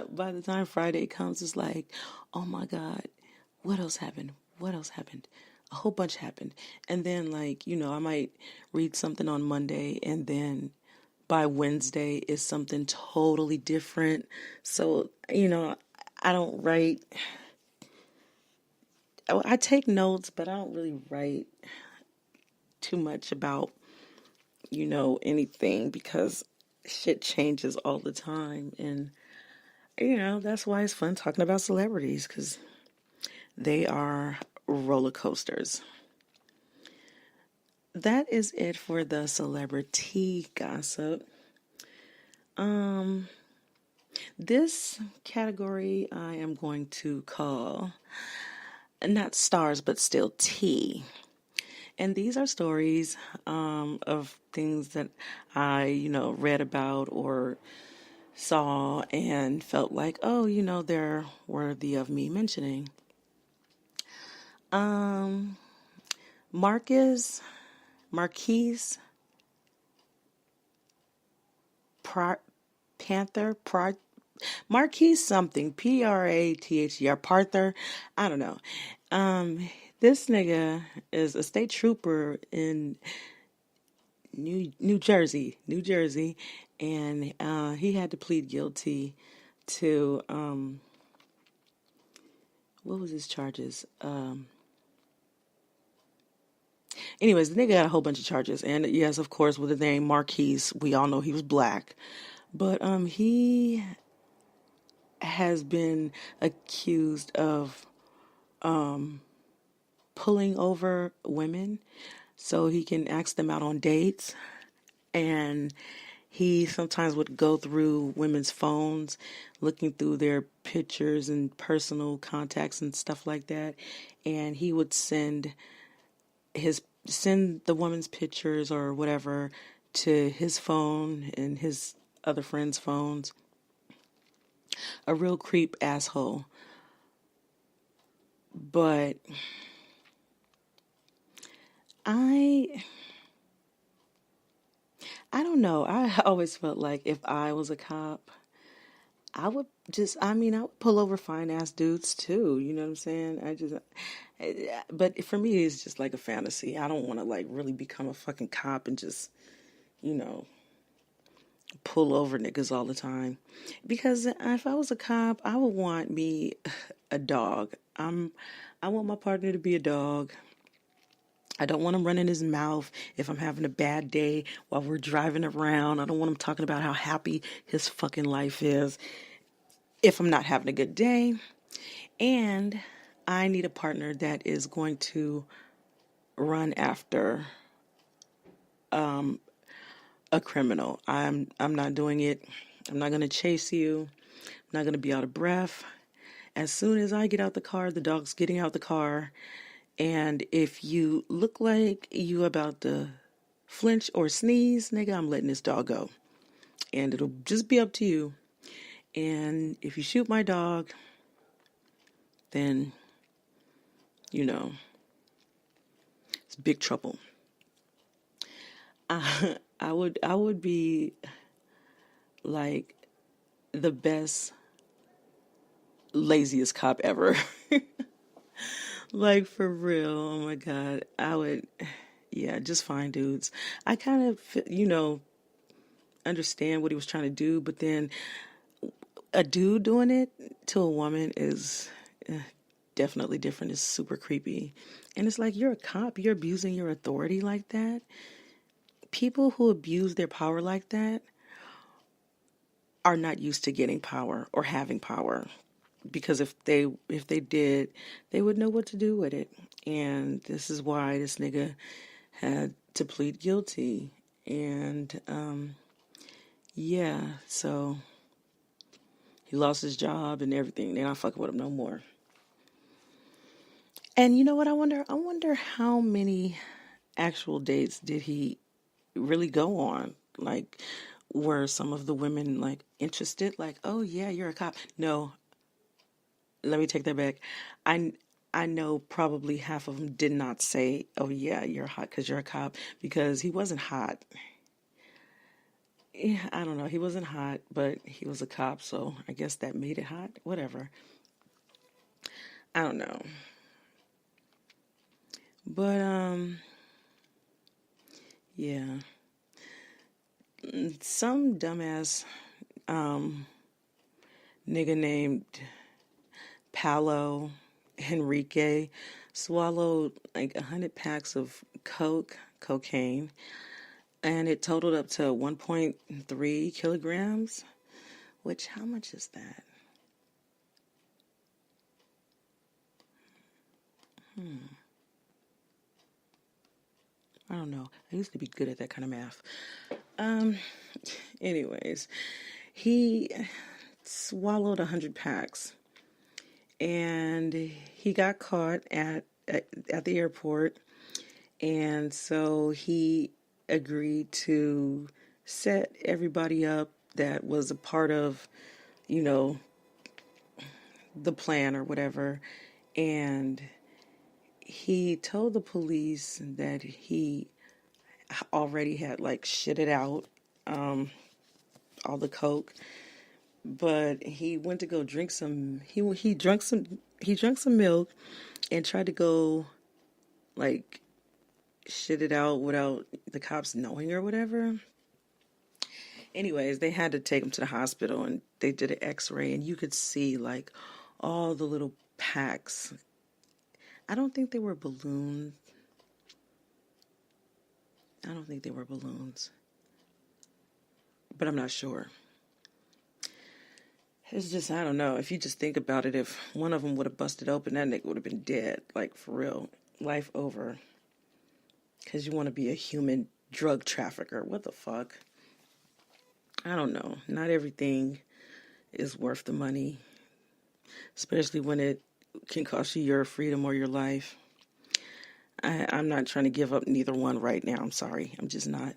By the time Friday comes, it's like, oh my God, what else happened? What else happened? A whole bunch happened. And then, like, I might read something on Monday, and then by Wednesday is something totally different. So, I don't write. I take notes, but I don't really write too much about, anything because shit changes all the time. And, that's why it's fun talking about celebrities because they are roller coasters. That is it for the celebrity gossip. Um, this category I am going to call not stars, but still tea. And these are stories of things that I, read about or saw and felt like, oh, they're worthy of me mentioning. Um, Marcus, Marquise, Pra- Panther, Marquise something, Prather, Parther, I don't know. Um, this nigga is a state trooper in New Jersey, and he had to plead guilty to what was his charges? Anyways, the nigga got a whole bunch of charges, and yes, of course, with the name Marquise, we all know he was black, but he has been accused of pulling over women so he can ask them out on dates. And he sometimes would go through women's phones, looking through their pictures and personal contacts and stuff like that. And he would send the woman's pictures or whatever to his phone and his other friends' phones. A real creep asshole. But I I don't know. I always felt like if I was a cop, I would pull over fine ass dudes too. You know what I'm saying? But for me, it's just like a fantasy. I don't want to like really become a fucking cop and just, you know, pull over niggas all the time. Because if I was a cop, I would want me a dog. I want my partner to be a dog. I don't want him running his mouth if I'm having a bad day while we're driving around. I don't want him talking about how happy his fucking life is if I'm not having a good day. And I need a partner that is going to run after a criminal. I'm not doing it. I'm not going to chase you. I'm not going to be out of breath. As soon as I get out the car, the dog's getting out the car. And if you look like you about to flinch or sneeze, nigga, I'm letting this dog go. And it'll just be up to you. And if you shoot my dog, then, you know, it's big trouble. I would be like the best laziest cop ever. Like for real. Oh my God. Yeah, just find dudes. I kind of, understand what he was trying to do, but then a dude doing it to a woman is definitely different. It's super creepy. And it's like, you're a cop, you're abusing your authority like that. People who abuse their power like that are not used to getting power or having power. Because if they did, they would know what to do with it. And this is why this nigga had to plead guilty. And yeah, so he lost his job and everything. They're not fucking with him no more. And you know what I wonder? I wonder how many actual dates did he really go on? Like, were some of the women like interested? Like, oh yeah, you're a cop. No, let me take that back. I I know probably half of them did not say, "Oh yeah, you're hot because you're a cop," because he wasn't hot. yeah, I don't know. He wasn't hot, but he was a cop, so I guess that made it hot. Whatever. I don't know. But yeah. Some dumbass um nigga named Paolo Henrique swallowed like 100 packs of cocaine, and it totaled up to 1.3 kilograms. Which, how much is that? I don't know. I used to be good at that kind of math. Um, anyways, he swallowed 100 packs, and he got caught at the airport, and so he agreed to set everybody up that was a part of, you know, the plan or whatever, and he told the police that he already had like shitted out all the coke, but he went to go drink some. He drank some milk and tried to go like shit it out without the cops knowing or whatever. Anyways, they had to take him to the hospital and they did an X-ray, and you could see like all the little packs. I don't think they were balloons. I don't think they were balloons, but I'm not sure. It's just, I don't know. If you just think about it, if one of them would have busted open, that nigga would have been dead. Like, for real. Life over. Because you want to be a human drug trafficker. What the fuck? I don't know. Not everything is worth the money, especially when it can cost you your freedom or your life. I'm not trying to give up neither one right now. I'm sorry. I'm just not.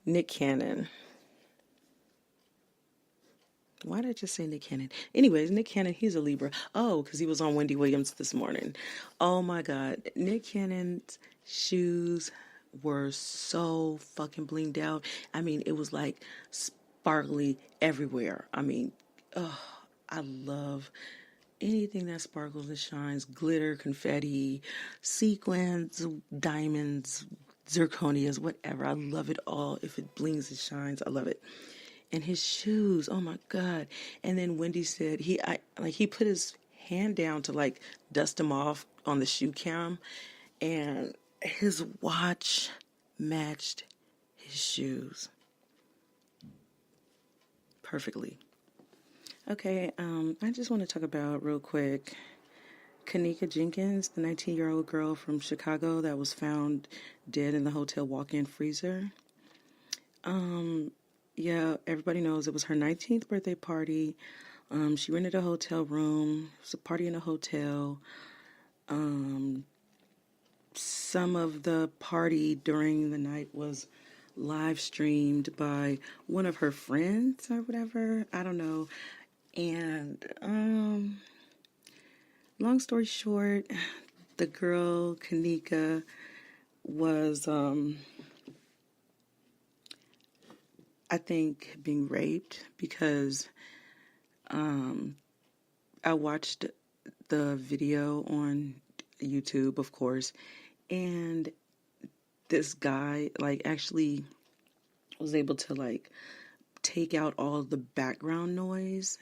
Nick Cannon. Why did I just say Nick Cannon? Anyways, Nick Cannon, he's a Libra. Oh, because he was on Wendy Williams this morning. Oh my God. Nick Cannon's shoes were so fucking blinged out. I mean, it was like sparkly everywhere. I mean, oh, I love anything that sparkles and shines. Glitter, confetti, sequins, diamonds, zirconias, whatever. I love it all. If it blings and shines, I love it. And his shoes, oh my God. And then Wendy said he put his hand down to like dust him off on the shoe cam, and his watch matched his shoes perfectly. Okay, I just want to talk about real quick Kanika Jenkins, the 19-year-old girl from Chicago that was found dead in the hotel walk-in freezer. Yeah, everybody knows it was her 19th birthday party. She rented a hotel room. It was a party in a hotel. Some of the party during the night was live streamed by one of her friends or whatever. I don't know. And long story short, the girl Kanika was I think being raped because I watched the video on YouTube, of course, and this guy like actually was able to like take out all the background noise,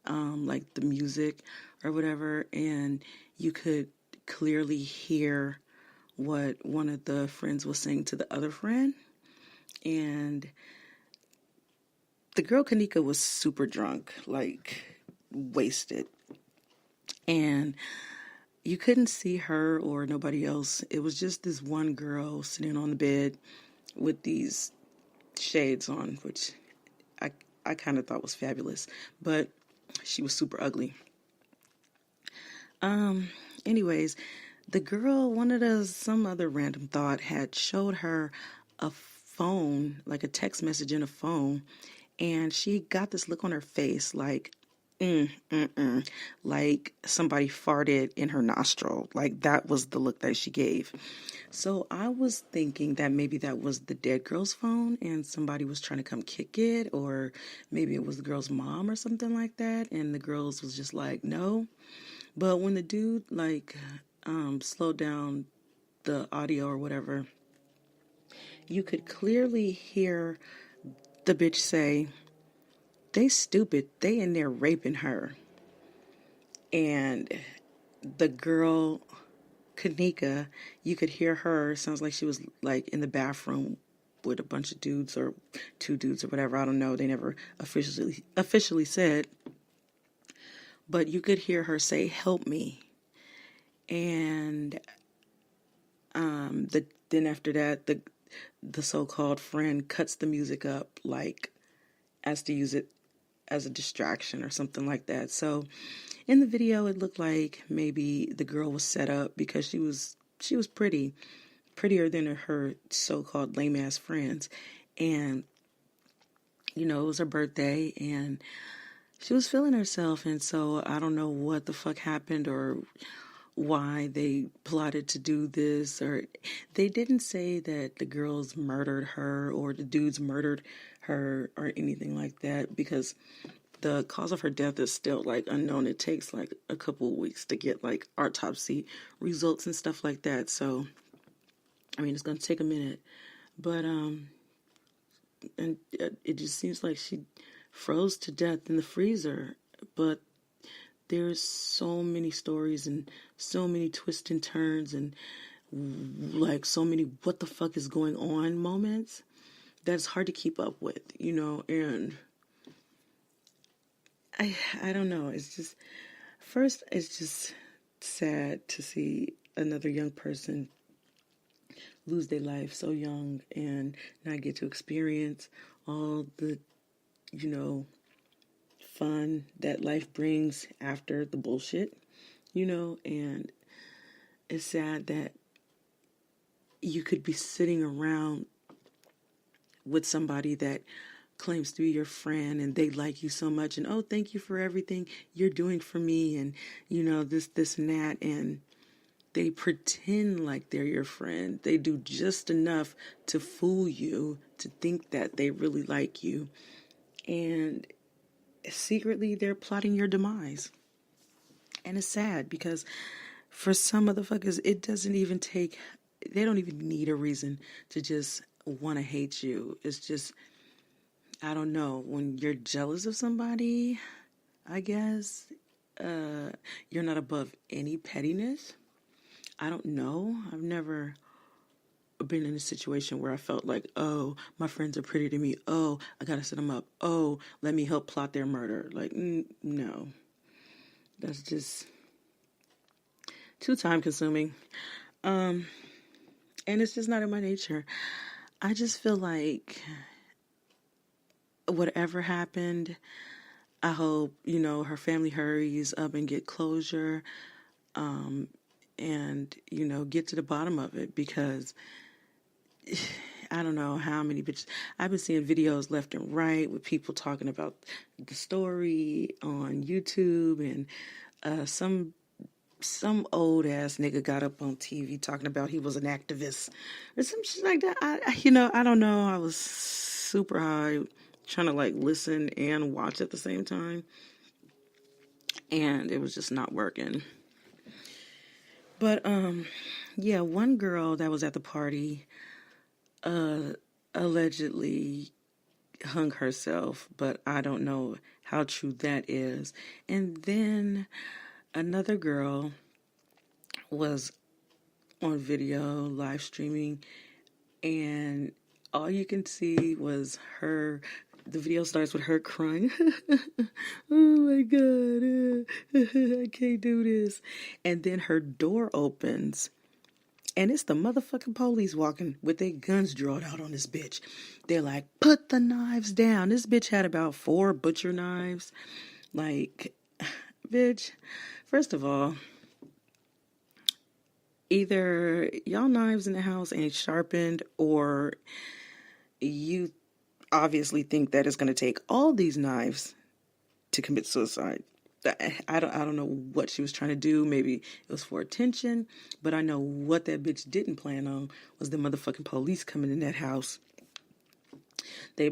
like the music or whatever, and you could clearly hear what one of the friends was saying to the other friend. And the girl Kanika was super drunk, like wasted. And you couldn't see her or nobody else. It was just this one girl sitting on the bed with these shades on, which I kind of thought was fabulous. But she was super ugly. Anyways, the girl, some other random thought had showed her a phone, like a text message in a phone, and she got this look on her face like, Like somebody farted in her nostril. Like that was the look that she gave. So I was thinking that maybe that was the dead girl's phone and somebody was trying to come kick it, or maybe it was the girl's mom or something like that. And the girls was just like, no. But when the dude slowed down the audio or whatever, you could clearly hear the bitch say, they stupid, they in there raping her. And the girl, Kanika, you could hear her, sounds like she was like in the bathroom with a bunch of dudes or two dudes or whatever. I don't know. They never officially said. But you could hear her say, help me. And then after that, the so-called friend cuts the music up, like as to use it as a distraction or something like that. So in the video, it looked like maybe the girl was set up because she was prettier than her so-called lame-ass friends. And, you know, it was her birthday and she was feeling herself. And so I don't know what the fuck happened or why they plotted to do this, or they didn't say that the girls murdered her or the dudes murdered her or anything like that, because the cause of her death is still like unknown. It takes like a couple of weeks to get like autopsy results and stuff like that. So I mean, it's going to take a minute, but and it just seems like she froze to death in the freezer. But there's so many stories and so many twists and turns and like so many what the fuck is going on moments that's hard to keep up with, you know. And I don't know. It's just, first, it's just sad to see another young person lose their life so young and not get to experience all the, you know, fun that life brings after the bullshit, you know. And it's sad that you could be sitting around with somebody that claims to be your friend and they like you so much and, oh, thank you for everything you're doing for me, and you know, this and that, and they pretend like they're your friend. They do just enough to fool you to think that they really like you, and secretly they're plotting your demise. And it's sad because for some motherfuckers, it doesn't even take, they don't even need a reason to just want to hate you. It's just, I don't know, when you're jealous of somebody, I guess, you're not above any pettiness. I don't know. I've never been in a situation where I felt like, oh, my friends are pretty to me. Oh, I gotta set them up. Oh, let me help plot their murder. Like, no. That's just too time consuming. And it's just not in my nature. I just feel like whatever happened, I hope, you know, her family hurries up and get closure, and, you know, get to the bottom of it, because I don't know how many bitches. I've been seeing videos left and right with people talking about the story on YouTube, and some old ass nigga got up on TV talking about he was an activist or some shit like that. I don't know. I was super high, trying to like listen and watch at the same time, and it was just not working. But yeah, one girl that was at the party allegedly hung herself, but I don't know how true that is. And then another girl was on video live streaming, and all you can see was her. The video starts with her crying. Oh my God, I can't do this. And then her door opens, and it's the motherfucking police walking with their guns drawn out on this bitch. They're like, put the knives down. This bitch had about 4 butcher knives. Like, bitch, first of all, either y'all knives in the house ain't sharpened, or you obviously think that it's going to take all these knives to commit suicide. I don't know what she was trying to do. Maybe it was for attention, but I know what that bitch didn't plan on was the motherfucking police coming in that house. They